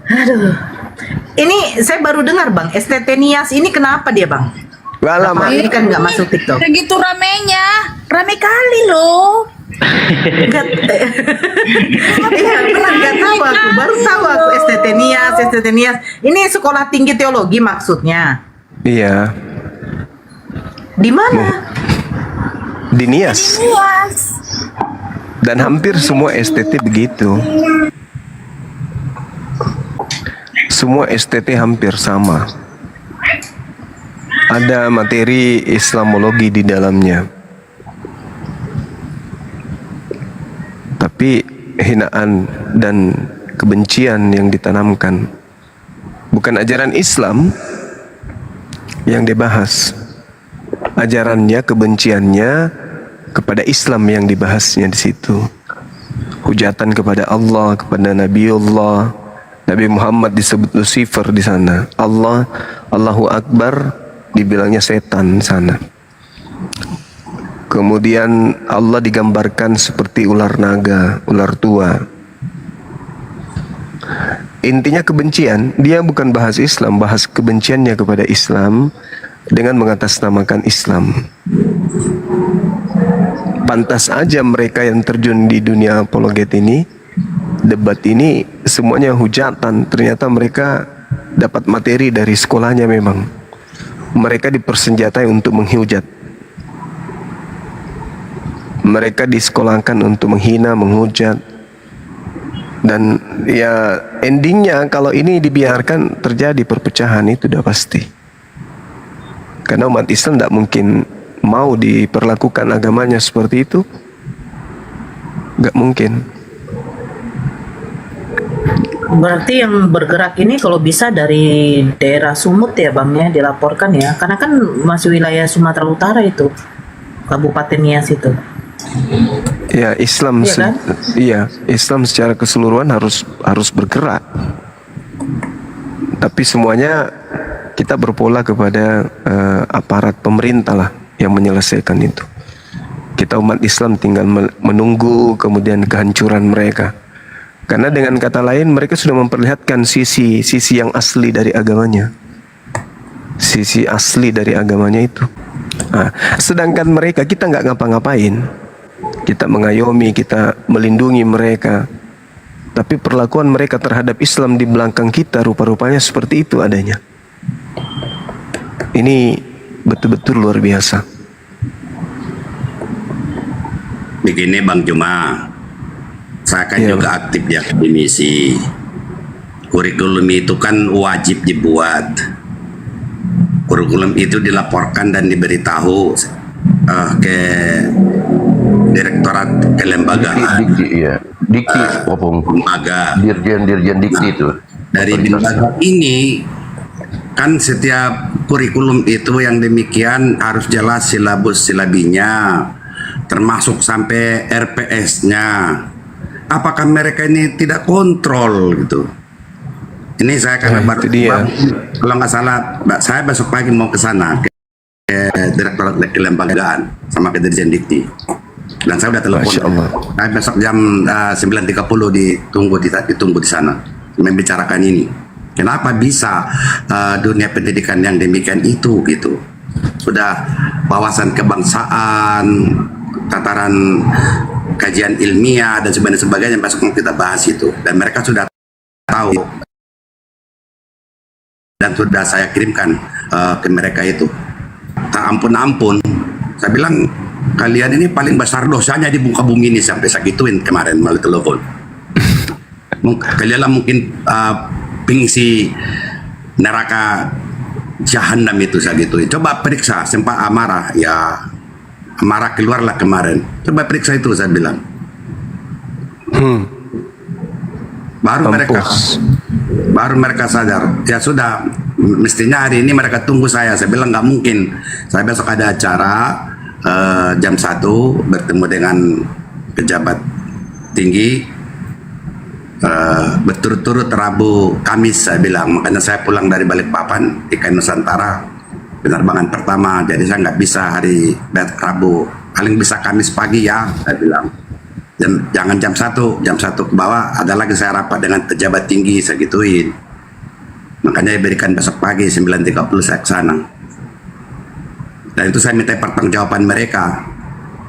Aduh. Ini saya baru dengar Bang, STT Nias ini kenapa dia Bang? Gak lama. Ini kan nggak masuk TikTok. Segitu ramenya, rame kali loh. Nggak, iya benar nggak tahu aku, baru tahu aku STT Nias, STT Nias. Ini sekolah tinggi teologi maksudnya. Iya. Di mana? Di Nias. Luas. Dan hampir semua STT begitu. Semua STT hampir sama. Ada materi Islamologi di dalamnya. Tapi hinaan dan kebencian yang ditanamkan. Bukan ajaran Islam yang dibahas. Ajarannya, kebenciannya kepada Islam yang dibahasnya di situ. Hujatan kepada Allah, kepada Nabiullah. Nabi Muhammad disebut Lucifer di sana. Allah, Allahu Akbar dibilangnya setan di sana. Kemudian Allah digambarkan seperti ular naga, ular tua. Intinya kebencian, dia bukan bahas Islam, bahas kebenciannya kepada Islam dengan mengatasnamakan Islam. Pantas aja mereka yang terjun di dunia apologet ini, debat ini, semuanya hujatan. Ternyata mereka dapat materi dari sekolahnya memang. Mereka dipersenjatai untuk menghujat. Mereka disekolahkan untuk menghina, menghujat. Dan ya endingnya kalau ini dibiarkan terjadi perpecahan itu udah pasti. Karena umat Islam tidak mungkin mau diperlakukan agamanya seperti itu. Gak mungkin. Berarti yang bergerak ini kalau bisa dari daerah Sumut ya Bang ya, dilaporkan ya. Karena kan masih wilayah Sumatera Utara itu. Kabupaten Nias itu. Ya Islam, Iya kan? iya Islam secara keseluruhan harus bergerak. Tapi semuanya kita berpola kepada aparat pemerintah lah yang menyelesaikan itu. Kita umat Islam tinggal menunggu kemudian kehancuran mereka. Karena dengan kata lain mereka sudah memperlihatkan sisi yang asli dari agamanya. Sisi asli dari agamanya itu. Nah, sedangkan mereka, kita nggak ngapa-ngapain. Kita mengayomi, kita melindungi mereka. Tapi perlakuan mereka terhadap Islam di belakang kita rupa-rupanya seperti itu adanya. Ini betul-betul luar biasa. Begini Bang Juma, saya kan Iya, juga aktif di akademisi. Kurikulum itu kan wajib dibuat. Kurikulum itu dilaporkan dan diberitahu ke Direktorat Kelembagaan, Dikti, iya. Dikti, Opung. lembaga. Dirjen Dikti itu. Dari lembaga ini kan setiap kurikulum itu yang demikian harus jelas silabus silabinya, termasuk sampai RPS-nya. Apakah mereka ini tidak kontrol gitu? Ini saya karena baru, itu dia. kalau nggak salah, saya besok pagi mau ke sana ke Direktorat Kelembagaan sama ke Dirjen Dikti. Dan saya udah telepon. Masya Allah. Saya besok jam 9.30 ditunggu di sana membicarakan ini. Kenapa bisa dunia pendidikan yang demikian itu gitu? Sudah wawasan kebangsaan, tataran kajian ilmiah dan sebagainya besok mau kita bahas itu. Dan mereka sudah tahu dan sudah saya kirimkan ke mereka itu. Tak ampun-ampun. Saya bilang kalian ini paling besar dosanya di muka bumi ini sampai saya gituin kemarin melalui telepon. Kalian lah mungkin pengisi neraka jahanam itu saya gituin. Coba periksa sempat amarah ya, amarah keluarlah kemarin. Coba periksa itu saya bilang. Baru mereka sadar. Ya sudah, mestinya hari ini mereka tunggu saya. Saya bilang nggak mungkin. Saya besok ada acara jam 1 bertemu dengan pejabat tinggi berturut-turut Rabu Kamis saya bilang. Makanya saya pulang dari Balikpapan IKN Nusantara penerbangan pertama, jadi saya nggak bisa hari Rabu, paling bisa Kamis pagi ya saya bilang. Jangan jam 1 ke bawah ada lagi saya rapat dengan pejabat tinggi, saya gituin. Makanya diberikan besok pagi 9.30 saya ke sana. Dan itu saya minta pertanggungjawaban mereka.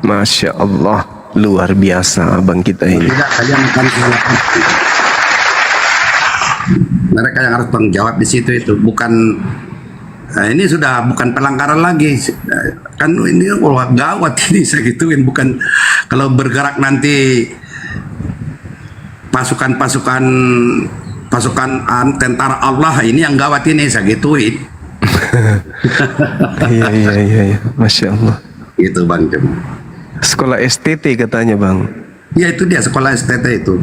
Masya Allah, luar biasa abang kita ini. Tidak, kalian akan mereka yang harus tanggung jawab di situ itu, bukan ini sudah bukan pelanggaran lagi. Kan ini wah, gawat ini saya gituin, bukan kalau bergerak nanti pasukan tentara Allah ini yang gawat ini saya gituin. Iya, Masya Allah. Itu Bang Jem. Sekolah STT katanya bang. Ya itu dia sekolah STT itu.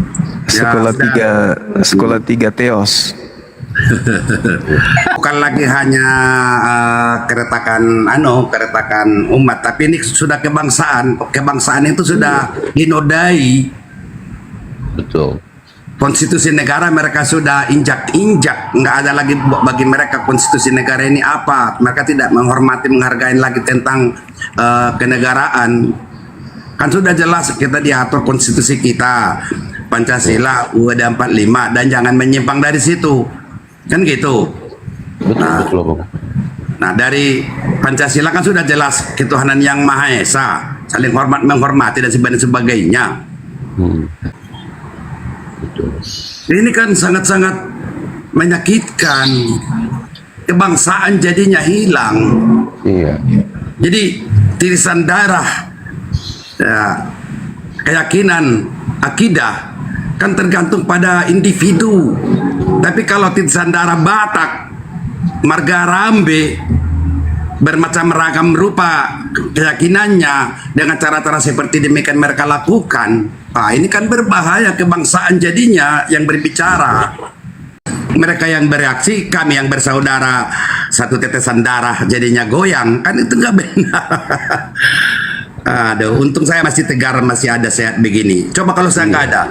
Sekolah tiga Teos. Bukan lagi hanya keretakan umat, tapi ini sudah kebangsaan itu sudah dinodai. Betul. Konstitusi negara mereka sudah injak, nggak ada lagi bagi mereka konstitusi negara ini apa. Mereka tidak menghargai lagi tentang kenegaraan. Kan sudah jelas kita diatur konstitusi kita, Pancasila UUD 45, dan jangan menyimpang dari situ. Kan gitu. Betul, Bang. Nah, dari Pancasila kan sudah jelas ketuhanan yang Maha Esa, saling hormat menghormati dan sebagainya. Betul. Ini kan sangat-sangat menyakitkan. Kebangsaan jadinya hilang. Iya. Jadi tirisan darah, ya, keyakinan, akidah kan tergantung pada individu. Tapi kalau tirisan darah Batak, marga Rambe, bermacam ragam rupa keyakinannya dengan cara-cara seperti demikian mereka lakukan, ini kan berbahaya kebangsaan jadinya yang berbicara. Mereka yang bereaksi, kami yang bersaudara satu tetesan darah jadinya goyang, kan itu nggak benar. Aduh, untung saya masih tegar, masih ada sehat begini. Coba kalau saya nggak ada,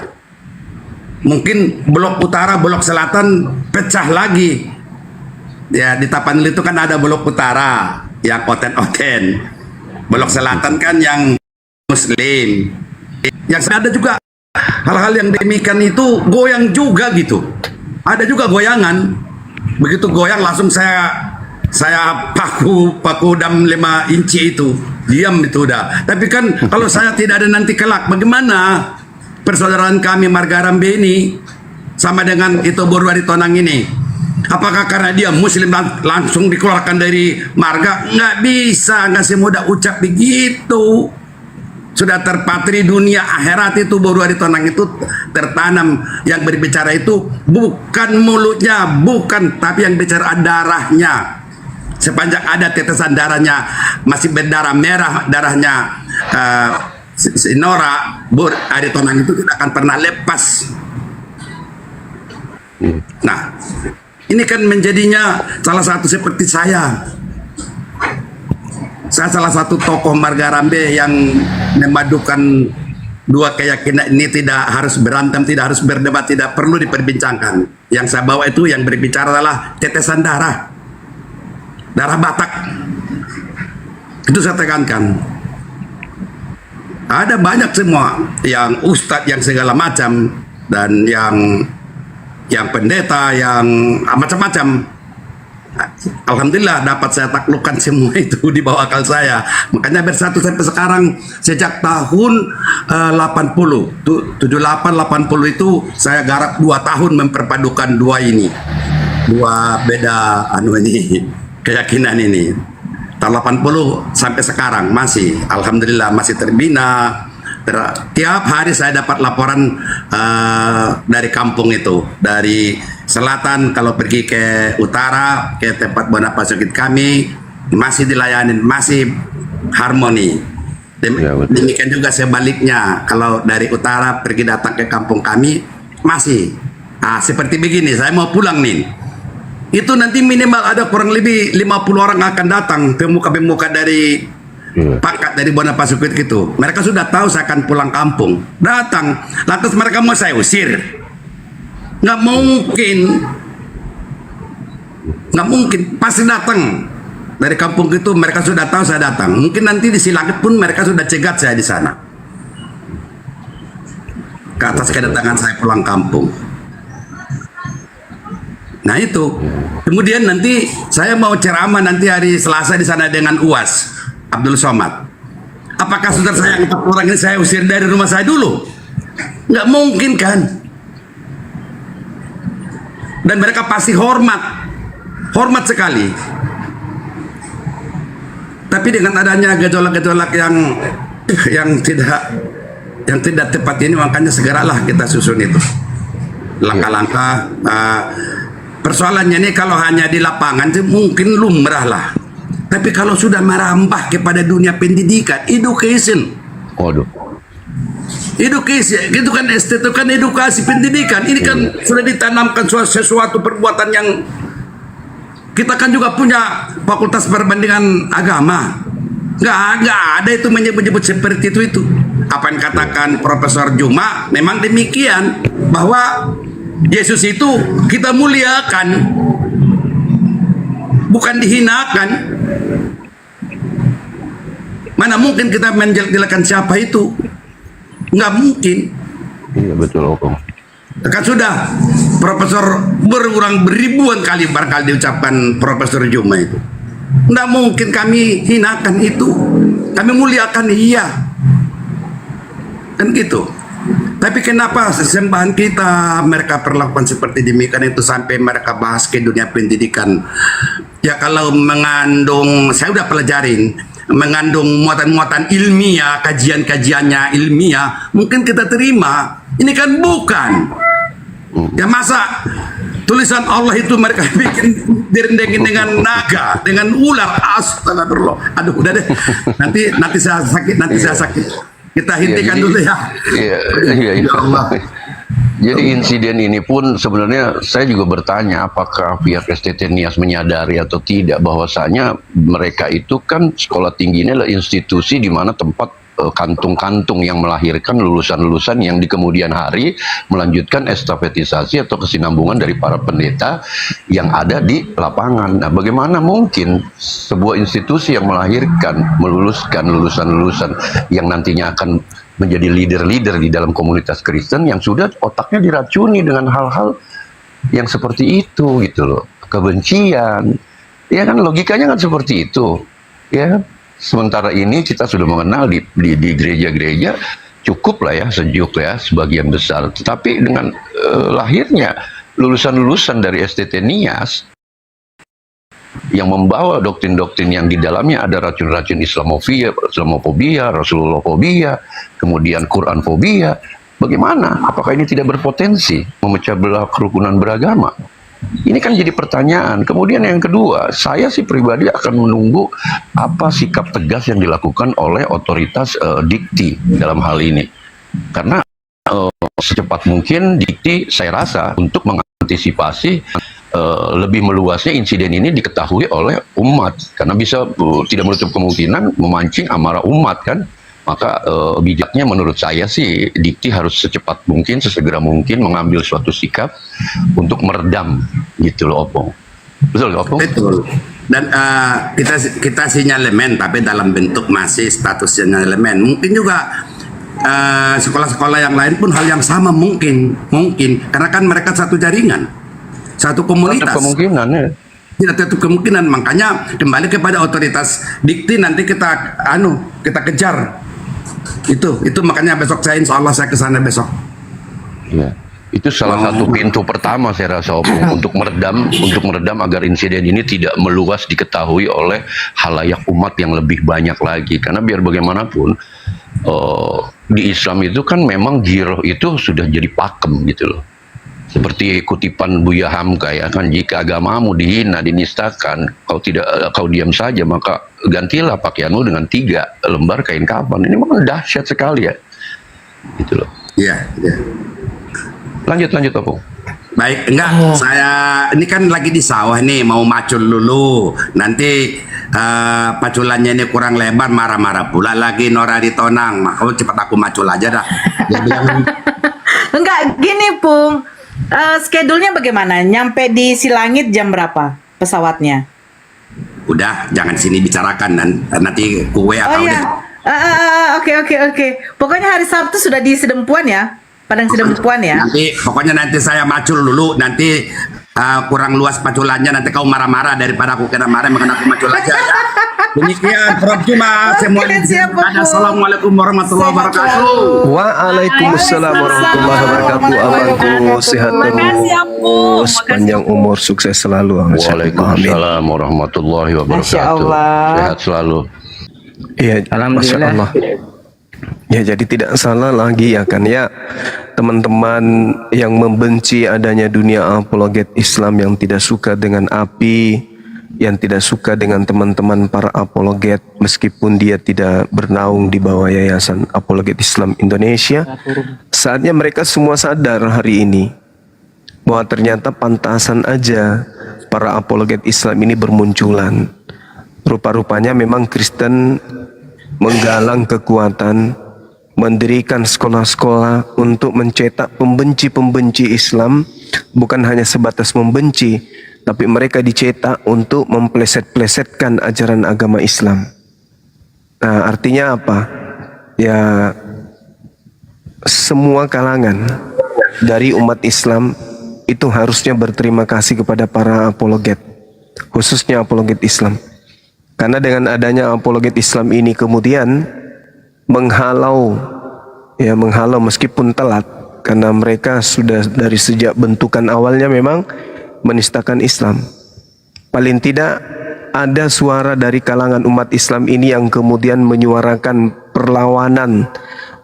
mungkin blok utara, blok selatan pecah lagi. Ya, di Tapanuli itu kan ada blok utara yang oten-oten, blok selatan kan yang Muslim. Yang ada juga hal-hal yang demikian itu goyang juga gitu. Ada juga goyangan. Begitu goyang langsung saya paku dam 5 inci itu. Diam itu udah. Tapi kan kalau saya tidak ada nanti kelak, bagaimana persaudaraan kami marga Rambe ini sama dengan itu Borwari Tonang ini? Apakah karena dia Muslim langsung dikeluarkan dari marga? Nggak bisa, nggak semudah ucap begitu. Sudah terpatri dunia akhirat itu Borwari Tonang itu tertanam. Yang berbicara itu bukan mulutnya, bukan, tapi yang bicara darahnya. Sepanjang ada tetesan darahnya masih berdarah merah, darahnya Sinora, Borwari Tonang itu tidak akan pernah lepas. Nah, ini kan menjadinya salah satu seperti saya. Saya salah satu tokoh marga Rambe yang memadukan dua keyakinan ini, tidak harus berantem, tidak harus berdebat, tidak perlu diperbincangkan. Yang saya bawa itu yang berbicara adalah tetesan darah Batak. Itu saya tekankan. Ada banyak semua yang ustadz, yang segala macam, dan yang pendeta, yang macam-macam. Alhamdulillah dapat saya taklukkan semua itu di bawah akal saya. Makanya bersatu sampai sekarang sejak tahun 80, 78-80 itu saya garap 2 tahun memperpadukan dua ini. Dua beda keyakinan ini. Tahun 80 sampai sekarang masih, alhamdulillah masih terbina. Tiap hari saya dapat laporan dari kampung itu, dari selatan kalau pergi ke utara, ke tempat Bonapa Sukit kami, masih dilayani, masih harmoni. Demikian juga sebaliknya, kalau dari utara pergi datang ke kampung kami, masih. Seperti begini, saya mau pulang nih. Itu nanti minimal ada kurang lebih 50 orang akan datang, pemuka-pemuka dari pangkat dari Bonapa Sukit gitu. Mereka sudah tahu saya akan pulang kampung. Datang, lantas mereka mau saya usir. Nggak mungkin, pasti datang. Dari kampung itu mereka sudah tahu saya datang. Mungkin nanti di Silangit pun mereka sudah cegat saya di sana. ke atas kedatangan saya pulang kampung. Nah itu, kemudian nanti saya mau ceramah nanti hari Selasa di sana dengan UAS Abdul Somad. Apakah saudara saya yang orang ini saya usir dari rumah saya dulu? Nggak mungkin kan? Dan mereka pasti hormat sekali. Tapi dengan adanya gejolak-gejolak yang tidak tepat ini, makanya segeralah kita susun itu langkah-langkah. Persoalannya ini kalau hanya di lapangan itu mungkin lumrah lah. Tapi kalau sudah merambah kepada dunia pendidikan, education, Waduh. education, itu kan ST, itu kan edukasi pendidikan. Ini kan sudah ditanamkan sesuatu perbuatan yang kita kan juga punya fakultas perbandingan agama. Nggak ada itu menyebut-nyebut seperti itu. Apa yang katakan Profesor Juma memang demikian, bahwa Yesus itu kita muliakan, bukan dihinakan. Mana mungkin kita menjelek-jelekan siapa itu? Nggak mungkin. Iya betul Opung. Kan sudah Profesor berulang beribuan kali barangkali diucapkan Profesor Juma itu. Nggak mungkin kami hinakan itu. Kami muliakan, iya. Kan gitu. Tapi kenapa sesembahan kita mereka perlakukan seperti demikian itu sampai mereka bahas ke dunia pendidikan? Ya kalau mengandung, saya udah pelajarin, mengandung muatan-muatan ilmiah, kajian-kajiannya ilmiah, mungkin kita terima. Ini kan bukan. Ya masa tulisan Allah itu mereka bikin direndengin dengan naga, dengan ular. Astagfirullah. Aduh, udah deh. Nanti saya sakit. Kita hentikan jadi, dulu ya. Iya. Ya Allah. Jadi insiden ini pun sebenarnya saya juga bertanya apakah pihak STT Nias menyadari atau tidak bahwasanya mereka itu kan sekolah tinggi ini adalah institusi di mana tempat kantung-kantung yang melahirkan lulusan-lulusan yang di kemudian hari melanjutkan estafetisasi atau kesinambungan dari para pendeta yang ada di lapangan. Nah, bagaimana mungkin sebuah institusi yang melahirkan, meluluskan lulusan-lulusan yang nantinya akan menjadi leader-leader di dalam komunitas Kristen yang sudah otaknya diracuni dengan hal-hal yang seperti itu gitu loh, kebencian, ya kan logikanya kan seperti itu, ya kan? Sementara ini kita sudah mengenal di gereja-gereja cukup lah ya, sejuk ya sebagian besar. Tetapi dengan lahirnya lulusan-lulusan dari STT Nias yang membawa doktrin-doktrin yang di dalamnya ada racun-racun Islamofobia, Rasulullahfobia, kemudian Quranfobia, bagaimana? Apakah ini tidak berpotensi memecah belah kerukunan beragama? Ini kan jadi pertanyaan. Kemudian yang kedua, saya sih pribadi akan menunggu apa sikap tegas yang dilakukan oleh otoritas Dikti dalam hal ini. Karena secepat mungkin Dikti saya rasa untuk mengantisipasi lebih meluasnya insiden ini diketahui oleh umat. Karena bisa tidak menutup kemungkinan memancing amarah umat kan. Maka bijaknya menurut saya sih Dikti harus secepat mungkin, sesegera mungkin mengambil suatu sikap untuk meredam gitu loh Opung. Betul Opung? Betul. Dan kita sinyalemen tapi dalam bentuk masih status sinyalemen. Mungkin juga sekolah-sekolah yang lain pun hal yang sama mungkin karena kan mereka satu jaringan, satu komunitas. Ada kemungkinan ya. Tidak tertutup kemungkinan, makanya kembali kepada otoritas Dikti nanti kita kejar. Itu makanya besok saya insya Allah saya ke sana besok. Ya, itu salah satu pintu pertama saya rasa Opung untuk meredam agar insiden ini tidak meluas diketahui oleh halayak umat yang lebih banyak lagi. Karena biar bagaimanapun di Islam itu kan memang giroh itu sudah jadi pakem gitu loh. Seperti kutipan Buya Hamka ya kan, jika agamamu dihina, dinistakan, kau diam saja, maka gantilah pakaianmu dengan 3 lembar kain kafan. Ini memang dahsyat sekali ya, gitu loh. Iya. Lanjut Opung. Baik, saya ini kan lagi di sawah nih, mau macul dulu. Nanti paculannya ini kurang lebar, marah-marah pula lagi Nora Ditonang. Makanya cepat aku macul aja dah. Dia bilang, Enggak, gini Pung. Schedule-nya bagaimana? Nyampe di Silangit jam berapa pesawatnya? udah jangan sini bicarakan nanti kue atau Oke. Pokoknya hari Sabtu sudah di Sedempuan ya? Padang Sidempuan Puan ya. Nanti pokoknya nanti saya macul dulu, nanti kurang luas paculannya, nanti kau marah-marah daripada aku kena marah, makanya aku macul aja ya. Demikian, Prof. Cuma semuanya. Siap, Prof. Assalamualaikum warahmatullahi wabarakatuh. Waalaikumsalam warahmatullahi wabarakatuh. Abangku sehat terus, panjang umur, sukses selalu. Amin. Waalaikumsalam warahmatullahi Masya wabarakatuh. Allah. Sehat selalu. Iya, Masya Allah. Ya, jadi tidak salah lagi ya kan ya, teman-teman yang membenci adanya dunia apologet Islam, yang tidak suka dengan api, yang tidak suka dengan teman-teman para apologet meskipun dia tidak bernaung di bawah Yayasan Apologet Islam Indonesia. Saatnya mereka semua sadar hari ini bahwa ternyata pantasan aja para apologet Islam ini bermunculan. Rupa-rupanya memang Kristen menggalang kekuatan, mendirikan sekolah-sekolah untuk mencetak pembenci-pembenci Islam, bukan hanya sebatas membenci, tapi mereka dicetak untuk mempleset-plesetkan ajaran agama Islam. Nah, artinya apa? Ya, semua kalangan dari umat Islam itu harusnya berterima kasih kepada para apologet, khususnya apologet Islam. Karena dengan adanya apologet Islam ini kemudian menghalau meskipun telat, karena mereka sudah dari sejak bentukan awalnya memang menistakan Islam. Paling tidak ada suara dari kalangan umat Islam ini yang kemudian menyuarakan perlawanan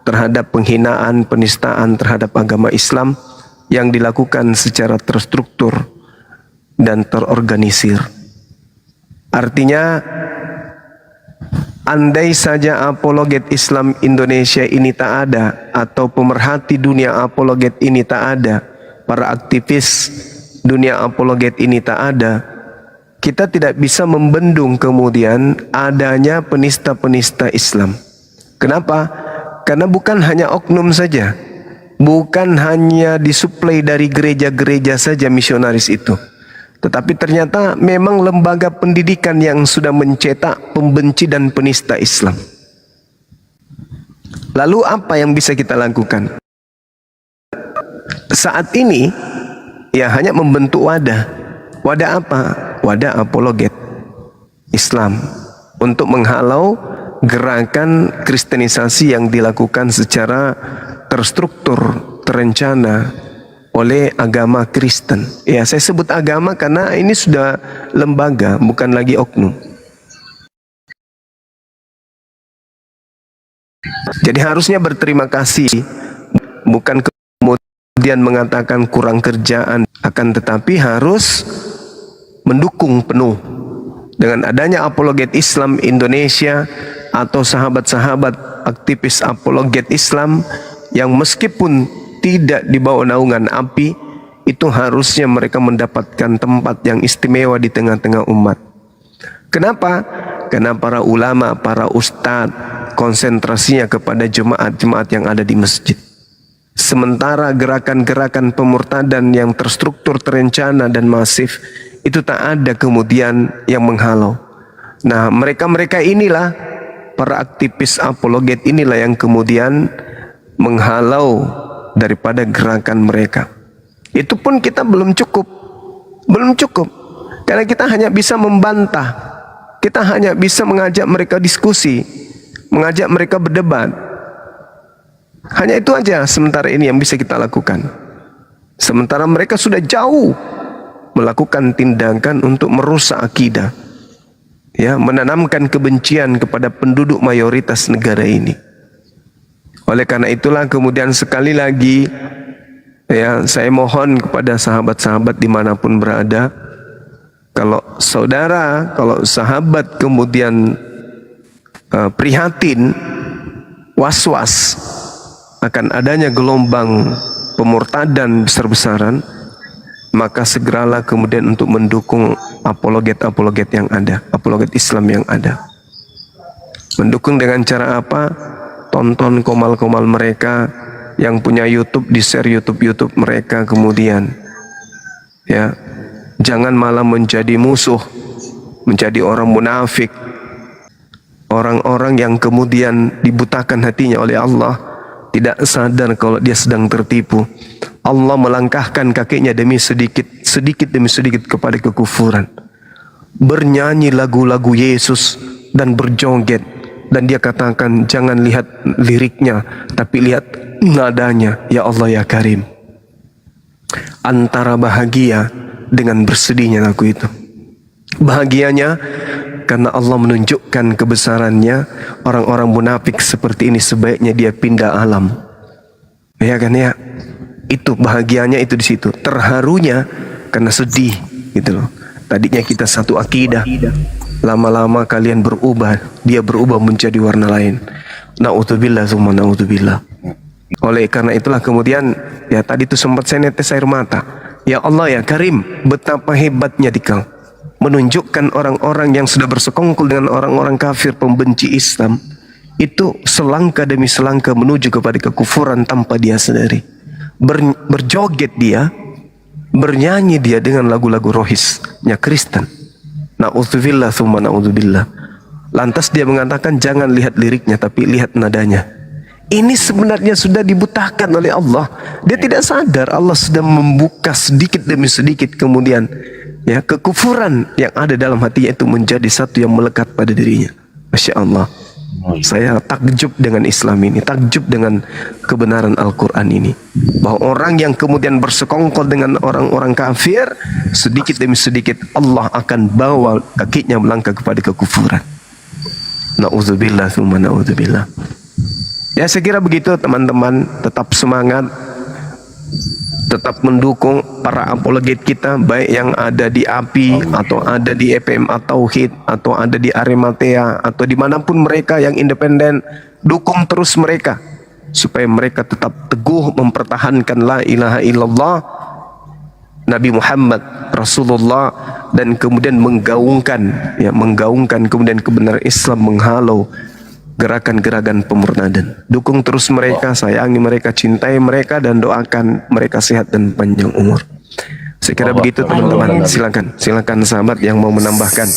terhadap penghinaan, penistaan terhadap agama Islam yang dilakukan secara terstruktur dan terorganisir. Artinya, andai saja apologet Islam Indonesia ini tak ada, atau pemerhati dunia apologet ini tak ada, para aktivis dunia apologet ini tak ada, kita tidak bisa membendung kemudian adanya penista-penista Islam. Kenapa? Karena bukan hanya oknum saja, bukan hanya disuplai dari gereja-gereja saja misionaris itu, tetapi ternyata memang lembaga pendidikan yang sudah mencetak pembenci dan penista Islam. Lalu apa yang bisa kita lakukan? Saat ini ya hanya membentuk wadah. Wadah apa? Wadah apologet Islam untuk menghalau gerakan kristenisasi yang dilakukan secara terstruktur, terencana oleh agama Kristen. Ya, saya sebut agama karena ini sudah lembaga, bukan lagi oknum. Jadi harusnya berterima kasih, bukan kemudian mengatakan kurang kerjaan, akan tetapi harus mendukung penuh dengan adanya apologet Islam Indonesia atau sahabat-sahabat aktivis apologet Islam yang meskipun tidak di bawah naungan API, itu harusnya mereka mendapatkan tempat yang istimewa di tengah-tengah umat. Kenapa? Karena para ulama, para ustadz konsentrasinya kepada jemaat-jemaat yang ada di masjid. Sementara gerakan-gerakan pemurtadan yang terstruktur, terencana dan masif itu tak ada kemudian yang menghalau. Nah, mereka-mereka inilah, para aktivis apologet inilah yang kemudian menghalau daripada gerakan mereka. Itu pun kita belum cukup. Karena kita hanya bisa membantah. Kita hanya bisa mengajak mereka diskusi, mengajak mereka berdebat. Hanya itu aja sementara ini yang bisa kita lakukan. Sementara mereka sudah jauh melakukan tindakan untuk merusak akidah, ya, menanamkan kebencian kepada penduduk mayoritas negara ini. Oleh karena itulah kemudian sekali lagi ya, saya mohon kepada sahabat-sahabat dimanapun berada, kalau sahabat kemudian prihatin, was-was akan adanya gelombang pemurtadan besar-besaran, maka segeralah kemudian untuk mendukung apologet-apologet yang ada, apologet Islam yang ada. Mendukung dengan cara apa? Tonton komal-komal mereka, yang punya YouTube di-share YouTube mereka, kemudian ya, jangan malah menjadi musuh, menjadi orang munafik, orang-orang yang kemudian dibutakan hatinya oleh Allah, tidak sadar kalau dia sedang tertipu. Allah melangkahkan kakinya demi sedikit demi sedikit kepada kekufuran. Bernyanyi lagu-lagu Yesus dan berjoget, dan dia katakan jangan lihat liriknya tapi lihat nadanya. Ya Allah ya Karim, antara bahagia dengan bersedihnya lagu itu. Bahagianya karena Allah menunjukkan kebesarannya. Orang-orang munafik seperti ini sebaiknya dia pindah alam, ya kan ya. Itu bahagianya itu di situ. Terharunya karena sedih gitu loh. Tadinya kita satu akidah, lama-lama kalian berubah, dia berubah menjadi warna lain. Na'udzubillah summa na'udzubillah. Oleh karena itulah kemudian ya tadi itu sempat saya netes air mata. Ya Allah ya Karim, betapa hebatnya Dikau menunjukkan orang-orang yang sudah bersekongkol dengan orang-orang kafir pembenci Islam itu selangkah demi selangkah menuju kepada kekufuran tanpa dia sadari. Berjoget dia, bernyanyi dia dengan lagu-lagu rohisnya Kristen. Na'udzubillah summa na'udzubillah. Lantas dia mengatakan jangan lihat liriknya tapi lihat nadanya. Ini sebenarnya sudah dibutakan oleh Allah. Dia tidak sadar Allah sudah membuka sedikit demi sedikit, kemudian ya kekufuran yang ada dalam hatinya itu menjadi satu yang melekat pada dirinya. Masya Allah. Saya takjub dengan Islam ini, takjub dengan kebenaran Al-Quran ini, bahwa orang yang kemudian bersekongkol dengan orang-orang kafir, sedikit demi sedikit Allah akan bawa kakinya melangkah kepada kekufuran. Na'udzubillah summa na'udzubillah. Ya saya kira begitu teman-teman. Tetap semangat, tetap mendukung para apologet kita, baik yang ada di API atau ada di EPMA Tauhid atau ada di Arematea atau dimanapun mereka yang independen. Dukung terus mereka supaya mereka tetap teguh mempertahankan la ilaha illallah Nabi Muhammad Rasulullah, dan kemudian menggaungkan kemudian kebenaran Islam, menghalau gerakan-gerakan pemurtadan. Dukung terus mereka, sayangi mereka, cintai mereka, dan doakan mereka sehat dan panjang umur. Saya kira begitu teman-teman. Silakan sahabat yang mau menambahkan.